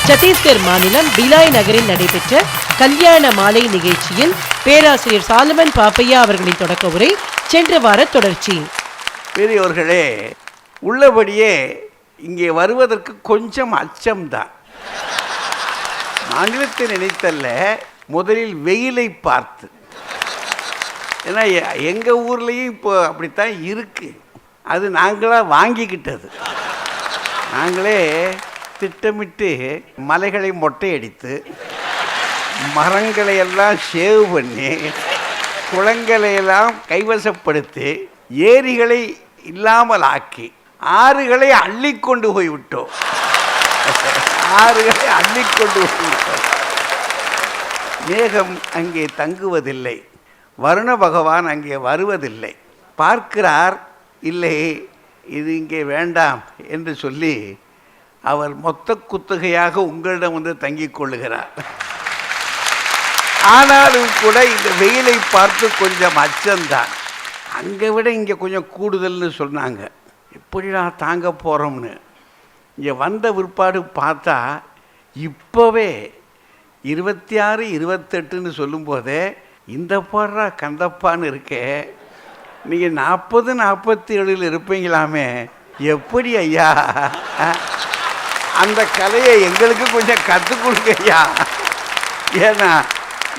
சத்தீஸ்கர் மாநிலம் பிலாய் நகரில் நடைபெற்ற கல்யாண மாலை நிகழ்ச்சியில் பேராசிரியர் சாலமன் பாப்பையா அவர்களின் தொடக்க உரை சென்ற வார தொடர்ச்சி. பெரியவர்களே, உள்ளபடியே இங்கே வருவதற்கு கொஞ்சம் அச்சம்தான். மாநிலத்தை நினைத்தல்ல, முதலில் வெயிலை பார்த்து. ஏன்னா எங்கள் ஊர்லேயும் இப்போ அப்படித்தான் இருக்கு. அது நாங்களாக வாங்கிக்கிட்டது. நாங்களே திட்டமிட்டு மலைகளை மொட்டையடித்து, மரங்களை எல்லாம் சேவ் பண்ணி, குளங்களையெல்லாம் கைவசப்படுத்தி, ஏரிகளை இல்லாமல் ஆக்கி, ஆறுகளை அள்ளிக்கொண்டு போய்விட்டோம். ஆறுகளை அள்ளிக்கொண்டு போய்விட்டோம். மேகம் அங்கே தங்குவதில்லை, வருண பகவான் அங்கே வருவதில்லை. பார்க்கிறார், இல்லை இது இங்கே வேண்டாம் என்று சொல்லி அவர் மொத்த குத்தகையாக உங்களிடம் வந்து தங்கிக் கொள்ளுகிறார். ஆனாலும் கூட இந்த வெயிலை பார்த்து கொஞ்சம் அச்சம்தான். அங்கே விட இங்கே கொஞ்சம் கூடுதல்னு சொன்னாங்க. எப்படிடா தாங்க போகிறோம்னு இங்கே வந்த பிற்பாடு பார்த்தா இப்போவே 26, 28ன்னு சொல்லும்போதே இந்த பாடுறா கந்தப்பான்னு இருக்கே, நீங்கள் 40, 47 இருப்பீங்களாமே, எப்படி ஐயா அந்த கலையை எங்களுக்கு கொஞ்சம் கற்றுக் கொடுங்க ஐயா. ஏன்னா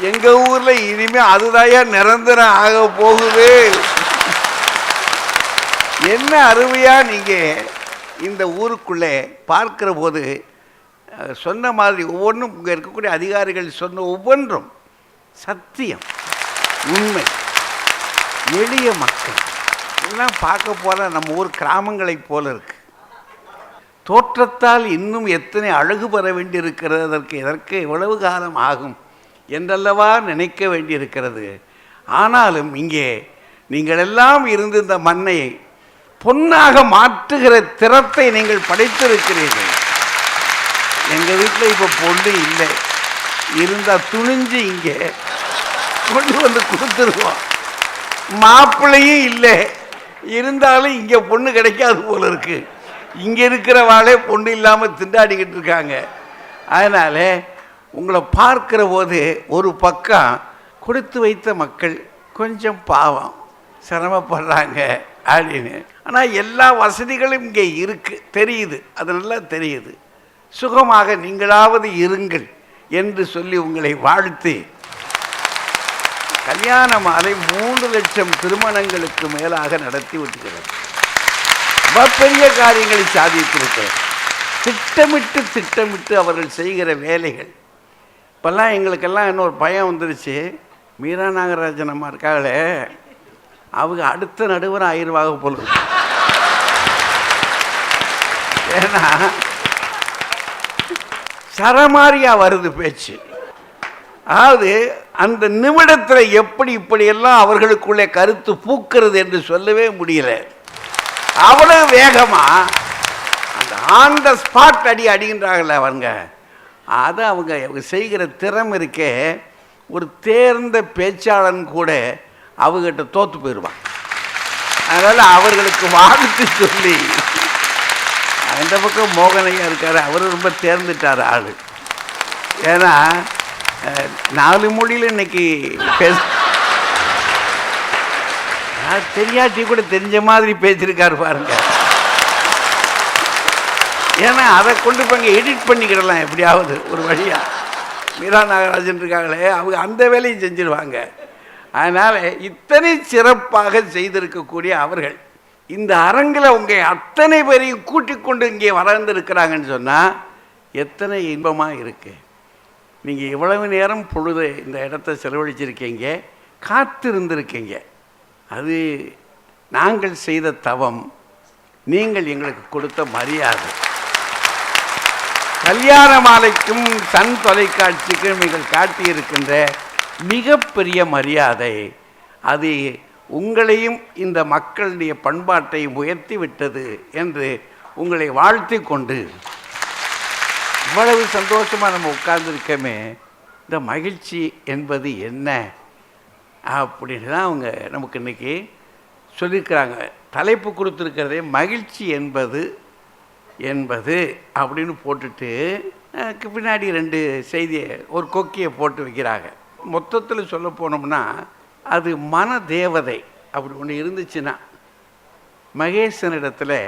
எங்கள் ஊரில் இனிமேல் அதுதாயா நிரந்தரம் ஆக போகுது. என்ன அருமையாக நீங்கள் இந்த ஊருக்குள்ளே பார்க்கிற போது சொன்ன மாதிரி ஒவ்வொன்றும் இங்கே இருக்கக்கூடிய அதிகாரிகள் சொன்ன ஒவ்வொன்றும் சத்தியம், உண்மை. எளிய மக்கள் எல்லாம் பார்க்க போல நம்ம ஊர் கிராமங்களைப் போல இருக்கு. தோற்றத்தால் இன்னும் எத்தனை அழகு பெற வேண்டியிருக்கிறது, எதற்கு எவ்வளவு காலம் ஆகும் என்றல்லவா நினைக்க வேண்டியிருக்கிறது. ஆனாலும் இங்கே நீங்கள் எல்லாம் இருந்து இந்த மண்ணை பொன்னாக மாற்றுகிற திறத்தை நீங்கள் படைத்திருக்கிறீர்கள். எங்கள் வீட்டில் இப்போ பொண்ணு இல்லை, இருந்தால் துணிஞ்சு இங்கே கொண்டு வந்து கொடுத்துருவோம். மாப்பிள்ளையும் இல்லை, இருந்தாலும் இங்கே பொண்ணு கிடைக்காது போல இருக்கு. இங்கே இருக்கிறவாளே பொண்ணு இல்லாமல் திண்டாடிக்கிட்டு இருக்காங்க. அதனால் உங்களை பார்க்கிற போது ஒரு பக்கம் கொடுத்து வைத்த மக்கள் கொஞ்சம் பாவம் சிரமப்படுறாங்க அப்படின்னு. ஆனால் எல்லா வசதிகளும் இங்கே இருக்குது, தெரியுது, அது நல்லா தெரியுது. சுகமாக நீங்களாவது இருங்கள் என்று சொல்லி உங்களை வாழ்த்தி, கல்யாண மாலை 3 லட்சம் திருமணங்களுக்கு மேலாக நடத்தி விட்டுகிறது. பெரிய காரியங்களை சாதித்திருக்கிறேன். திட்டமிட்டு அவர்கள் செய்கிற வேலைகள். இப்போல்லாம் எங்களுக்கெல்லாம் இன்னொரு பயம் வந்துருச்சு. மீரா நாகராஜன் அம்மா இருக்காங்களே, அவங்க அடுத்த நடுவர் ஆயிரவாக போல. ஏன்னா சரமாரியா வருது பேச்சு. அதாவது அந்த நிமிடத்தில் எப்படி இப்படியெல்லாம் அவர்களுக்குள்ளே கருத்து பூக்கிறது என்று சொல்லவே முடியல. அவ்வளவு வேகமா அந்த ஆன் த ஸ்பாட் அடிக்கின்றாங்கல்ல அவங்க. அதை அவங்க செய்கிற திறமை இருக்கே, ஒரு தேர்ந்த பேச்சாளன் கூட அவங்ககிட்ட தோற்று போயிடுவான். அதனால் அவர்களுக்கு வாழ்த்து சொல்லி, அந்த பக்கம் மோகனையா இருக்கார், அவர் ரொம்ப தேர்ந்துட்டார் ஆள். ஏன்னா 4 மொழியில் இன்னைக்கு தெரியாட்டி கூட தெரிஞ்ச மாதிரி பேசியிருக்காரு பாருங்க. ஏன்னா அதை கொண்டு போங்க எடிட் பண்ணிக்கிடலாம் எப்படியாவது ஒரு வழியா. மீரா நாகராஜன் இருக்காங்களே, அவங்க அந்த வேலையும் செஞ்சிருவாங்க. அதனால் இத்தனை சிறப்பாக செய்திருக்கக்கூடிய அவர்கள் இந்த அரங்கில் உங்க அத்தனை பேரையும் கூட்டிக் கொண்டு இங்கே வளர்ந்துருக்கிறாங்கன்னு சொன்னால் எத்தனை இன்பமாக இருக்கு. நீங்கள் இவ்வளவு நேரம் பொழுது இந்த இடத்த செலவழிச்சிருக்கீங்க, காத்திருந்திருக்கீங்க. அது நாங்கள் செய்த தவம், நீங்கள் எங்களுக்கு கொடுத்த மரியாதை. கல்யாண மாலைக்கும் சன் தொலைக்காட்சிக்கும் நீங்கள் காட்டியிருக்கின்ற மிகப்பெரிய மரியாதை, அது உங்களையும் இந்த மக்களுடைய பண்பாட்டையும் உயர்த்தி விட்டது என்று உங்களை வாழ்த்தி கொண்டு, இவ்வளவு சந்தோஷமாக நம்ம உட்கார்ந்துருக்கமே, இந்த மகிழ்ச்சி என்பது என்ன அப்படின்னு தான் அவங்க நமக்கு இன்றைக்கி சொல்லியிருக்கிறாங்க. தலைப்பு கொடுத்துருக்கிறதே மகிழ்ச்சி என்பது அப்படின்னு போட்டுட்டு பின்னாடி 2 செய்தியை ஒரு கொக்கியை போட்டு வைக்கிறாங்க. மொத்தத்தில் சொல்ல போனோம்னா அது மன தேவதை அப்படி ஒன்று இருந்துச்சுன்னா மகேசனிடத்தில்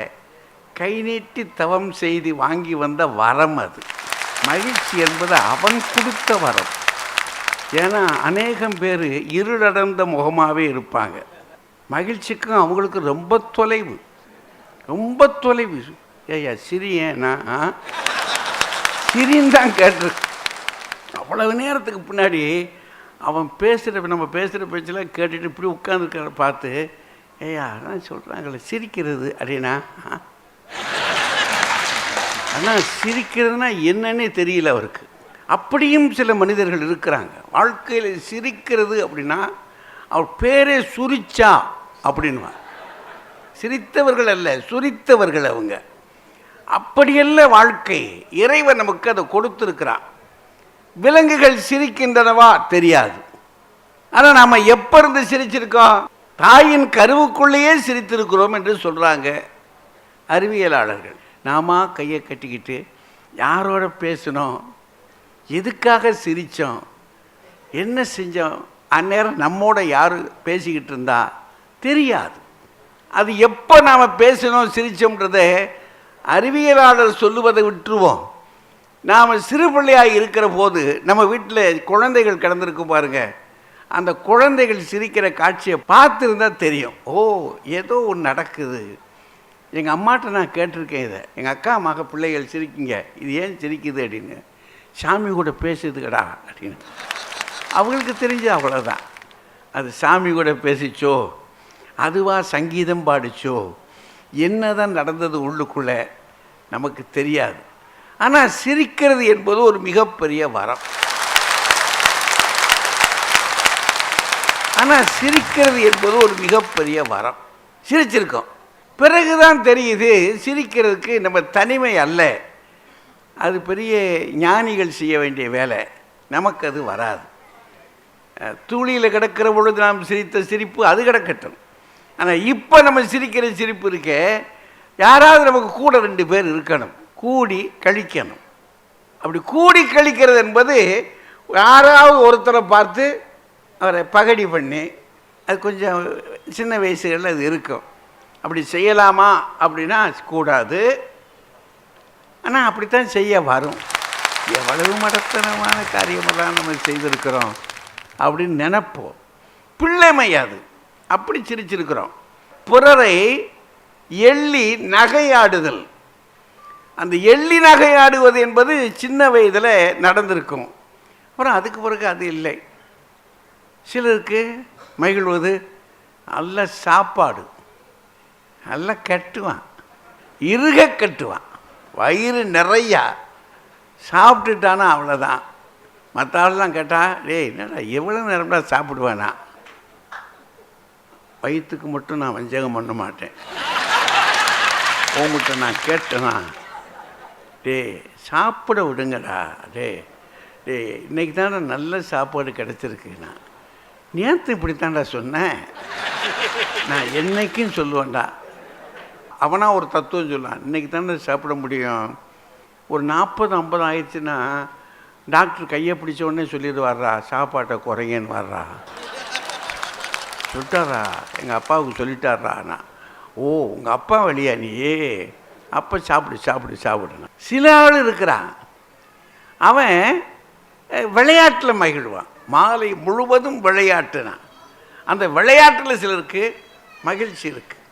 கை நீட்டி தவம் செய்து வாங்கி வந்த வரம் அது. மகிழ்ச்சி என்பது அவன் கொடுத்த வரம். ஏன்னா அநேகம் பேர் இருளடைந்த முகமாகவே இருப்பாங்க. மகிழ்ச்சிக்கும் அவங்களுக்கு ரொம்ப தொலைவு, ரொம்ப தொலைவு. ஏய்யா சிரியேன்னா சிரின்னு தான் கேட்டிருக்கு. அவ்வளவு நேரத்துக்கு பின்னாடி அவன் நம்ம பேசுகிற பேச்செல்லாம் கேட்டுட்டு இப்படி உட்காந்துருக்க பார்த்து, ஏய்யா அதான் சொல்கிறாங்களே சிரிக்கிறது அப்படின்னா, ஆனால் சிரிக்கிறதுனா என்னன்னே தெரியல அவருக்கு. அப்படியும் சில மனிதர்கள் இருக்கிறாங்க. வாழ்க்கையில் சிரிக்கிறது அப்படின்னா அவர் பேரே சுரிச்சா அப்படின்வா. சிரித்தவர்கள் அல்ல, சுரித்தவர்கள் அவங்க. அப்படியல்ல வாழ்க்கை. இறைவன் நமக்கு அதை கொடுத்துருக்கிறான். விலங்குகள் சிரிக்கின்றனவா தெரியாது. ஆனால் நாம் எப்போ இருந்து சிரிச்சிருக்கோம்? தாயின் கருவுக்குள்ளேயே சிரித்திருக்கிறோம் என்று சொல்கிறாங்க அறிவியலாளர்கள். நாம கையை கட்டிக்கிட்டு யாரோட பேசணும், எதுக்காக சிரித்தோம், என்ன செஞ்சோம், அந்நேரம் நம்மோட யார் பேசிக்கிட்டு இருந்தா தெரியாது. அது எப்போ நாம் பேசணும் சிரித்தோம்ன்றதை அறிவியலாளர் சொல்லுவதை விட்டுருவோம். நாம் சிறு பிள்ளையாக இருக்கிற போது நம்ம வீட்டில் குழந்தைகள் கிடந்திருக்கும் பாருங்க, அந்த குழந்தைகள் சிரிக்கிற காட்சியை பார்த்துருந்தால் தெரியும். ஓ ஏதோ ஒன்று நடக்குது. எங்கள் அம்மாட்ட நான் கேட்டிருக்கேன் இதை. எங்கள் அக்கா மக பிள்ளைகள் சிரிக்குங்க, இது ஏன் சிரிக்குது அப்படின்னு. சாமி கூட பேசுதுக்கடா அப்படின்னு. அவங்களுக்கு தெரிஞ்சு அவ்வளோதான். அது சாமி கூட பேசிச்சோ, அதுவாக சங்கீதம் பாடிச்சோ, என்ன தான் நடந்தது உள்ளுக்குள்ளே நமக்கு தெரியாது. ஆனால் சிரிக்கிறது என்பது ஒரு மிகப்பெரிய வரம். சிரிச்சிருக்கோம், பிறகுதான் தெரியுது சிரிக்கிறதுக்கு நம்ம தனிமை அல்ல, அது பெரிய ஞானிகள் செய்ய வேண்டிய வேலை. நமக்கு அது வராது. தூளியில் கிடக்கிற பொழுது நாம் சிரித்த சிரிப்பு அது கிடக்கட்டும். ஆனால் இப்போ நம்ம சிரிக்கிற சிரிப்பு இருக்க, யாராவது நமக்கு கூட 2 பேர் இருக்கணும், கூடி கழிக்கணும். அப்படி கூடி கழிக்கிறது என்பது யாராவது ஒருத்தரை பார்த்து அவரை பகடி பண்ணி, அது கொஞ்சம் சின்ன வயசுகளில் அது இருக்கும். அப்படி செய்யலாமா அப்படின்னா கூடாது. ஆனால் அப்படித்தான் செய்ய வரும். எவ்வளவு மடத்தனமான காரியமெல்லாம் நம்ம செய்திருக்கிறோம் அப்படின்னு நினைப்போம். பிள்ளைமை அது. அப்படி சிரிச்சிருக்கிறோம். பிறரை எள்ளி நகையாடுதல். அந்த எள்ளி நகையாடுவது என்பது சின்ன வயதில் நடந்திருக்கும். அப்புறம் அதுக்கு பிறகு அது இல்லை. சிலருக்கு மகிழ்வது நல்ல சாப்பாடு, நல்லா கட்டுவான், இருக கட்டுவான், வயிறு நிறையா சாப்பிட்டுட்டானா அவ்வளோதான். மற்ற ஆள்லாம் கேட்டால், டேய் என்னடா எவ்வளோ நேரம்டா சாப்பிடுவேனா? வயிற்றுக்கு மட்டும் நான் வஞ்சகம் பண்ண மாட்டேன். உங்கள்கிட்ட நான் கேட்டேனா, டே சாப்பிட விடுங்கடா, டே இன்னைக்கு தானே நல்ல சாப்பாடு கிடச்சிருக்குண்ணா. நேற்று இப்படித்தான்டா சொன்னேன். நான் என்னைக்கும் சொல்லுவேன்டா. அவனா ஒரு தத்துவம் சொல்லுவான், இன்னைக்கு தானே சாப்பிட முடியும். ஒரு 40-50 ஆயிடுச்சுன்னா டாக்டர் கையை பிடிச்ச உடனே சொல்லிட்டு வர்றா, சாப்பாட்டை குறைங்கன்னு வர்றா. சொல்லிட்டாரா, எங்கள் அப்பாவுக்கு சொல்லிட்டாரா. நான் ஓ உங்கள் அப்பா வழியா நீ, அப்போ சாப்பிடுனா. சில ஆள் இருக்கிறான், அவன் விளையாட்டில் மகிழ்வான். மாலை முழுவதும் விளையாட்டுனா. அந்த விளையாட்டில் சிலருக்கு மகிழ்ச்சி இருக்குது,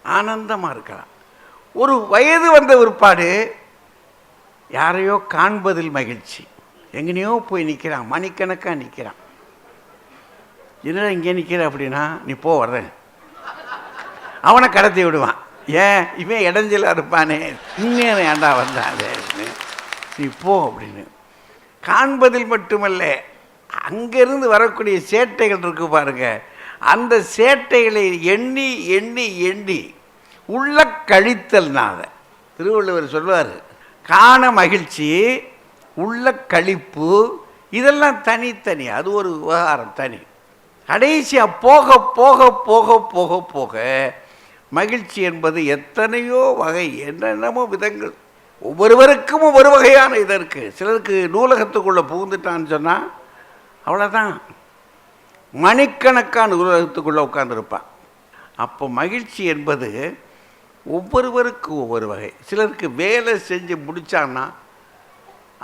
ஆனந்தமாக இருக்கலாம். ஒரு வயது வந்த பிற்பாடு யாரையோ காண்பதில் மகிழ்ச்சி. எங்கனையோ போய் நிற்கிறான், மணிக்கணக்காக நிற்கிறான். என்னடா இங்கே நிற்கிற அப்படின்னா, நீ போ வர்றேன். அவனை கடத்தி விடுவான். ஏன் இவன் இடைஞ்சலாக இருப்பானே, இன்னும் ஏண்டா வந்தாலே, நீ போ அப்படின்னு. காண்பதில் மட்டுமல்ல, அங்கேருந்து வரக்கூடிய சேட்டைகள் இருக்கு பாருங்க, அந்த சேட்டைகளை எண்ணி எண்ணி எண்ணி உள்ள கழித்தல்னாத. திருவள்ளுவர் சொல்வார், காண மகிழ்ச்சி, உள்ள கழிப்பு, இதெல்லாம் தனித்தனி, அது ஒரு விவகாரம் தனி. கடைசியாக போக போக போக போக போக மகிழ்ச்சி என்பது எத்தனையோ வகை, என்னென்னமோ விதங்கள் ஒவ்வொருவருக்கும் ஒவ்வொரு வகையான இது இருக்குது. சிலருக்கு நூலகத்துக்குள்ளே புகுந்துட்டான்னு சொன்னால் அவ்வளோதான், மணிக்கணக்கான நூலகத்துக்குள்ளே உட்காந்துருப்பான். அப்போ மகிழ்ச்சி என்பது ஒவ்வொருவருக்கும் ஒவ்வொரு வகை. சிலருக்கு வேலை செஞ்சு முடித்தான்னா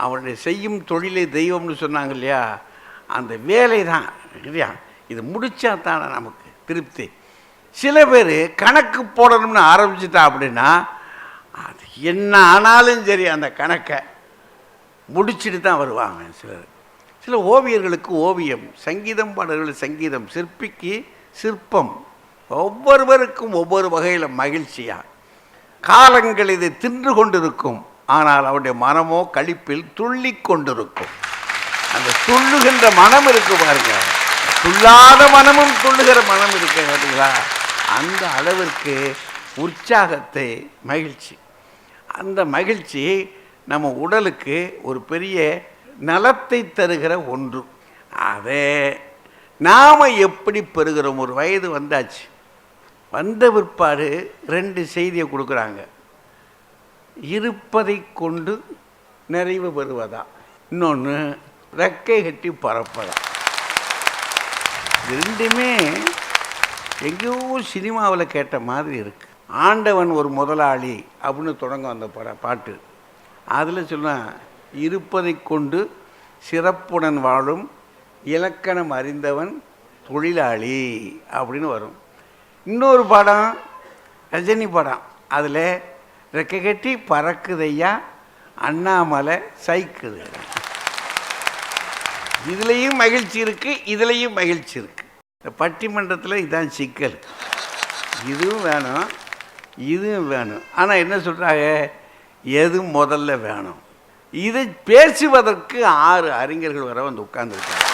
அவருடைய செய்யும் தொழிலை தெய்வம்னு சொன்னாங்க இல்லையா, அந்த வேலை தான் இல்லையா, இது முடித்தா தானே நமக்கு திருப்தி. சில பேர் கணக்கு போடணும்னு ஆரம்பிச்சிட்டா அப்படின்னா அது என்ன ஆனாலும் சரி அந்த கணக்கை முடிச்சுட்டு தான் வருவாங்க. சில ஓவியர்களுக்கு ஓவியம், சங்கீதம் பாடல்கள் சங்கீதம், சிற்பிக்கு சிற்பம், ஒவ்வொருவருக்கும் ஒவ்வொரு வகையில் மகிழ்ச்சியாக. காலங்கள் இதை தின்று கொண்டிருக்கும், ஆனால் அவருடைய மனமோ களிப்பில் துள்ளி கொண்டிருக்கும். அந்த துள்ளுகின்ற மனம் இருக்கு பாருங்க, துள்ளாத மனமும் துள்ளுகிற மனம் இருக்கு பார்த்தீங்களா, அந்த அளவிற்கு உற்சாகத்தை மகிழ்ச்சி. அந்த மகிழ்ச்சி நம்ம உடலுக்கு ஒரு பெரிய நலத்தை தருகிற ஒன்று. அதை நாம் எப்படி பெறுகிறோம்? ஒரு வயது வந்தாச்சு, வந்த பிற்பாடு 2 செய்தியை கொடுக்குறாங்க. இருப்பதை கொண்டு நிறைவு பெறுவதா, இன்னொன்று ரெக்கை கட்டி பறப்பதா. ரெண்டுமே எங்கேயோ சினிமாவில் கேட்ட மாதிரி இருக்குது. ஆண்டவன் ஒரு முதலாளி அப்படின்னு தொடங்கும் அந்த பாட்டு. அதில் சொன்னால் இருப்பதை கொண்டு சிறப்புடன் வாழும் இலக்கணம் அறிந்தவன் தொழிலாளி அப்படின்னு வரும். இன்னொரு படம் ரஜினி படம், அதில் ரெக்கை கட்டி பறக்குதையா அண்ணாமலை சைக்குது. இதுலேயும் மகிழ்ச்சி இருக்குது, இதுலேயும் மகிழ்ச்சி இருக்குது. இந்த பட்டிமன்றத்தில் இதான் சிக்கல், இதுவும் வேணும் இதுவும் வேணும். ஆனால் என்ன சொல்கிறாங்க, எது முதல்ல வேணும்? இதை பேசுவதற்கு 6 அறிஞர்கள் வர வந்து உட்கார்ந்துருக்காங்க.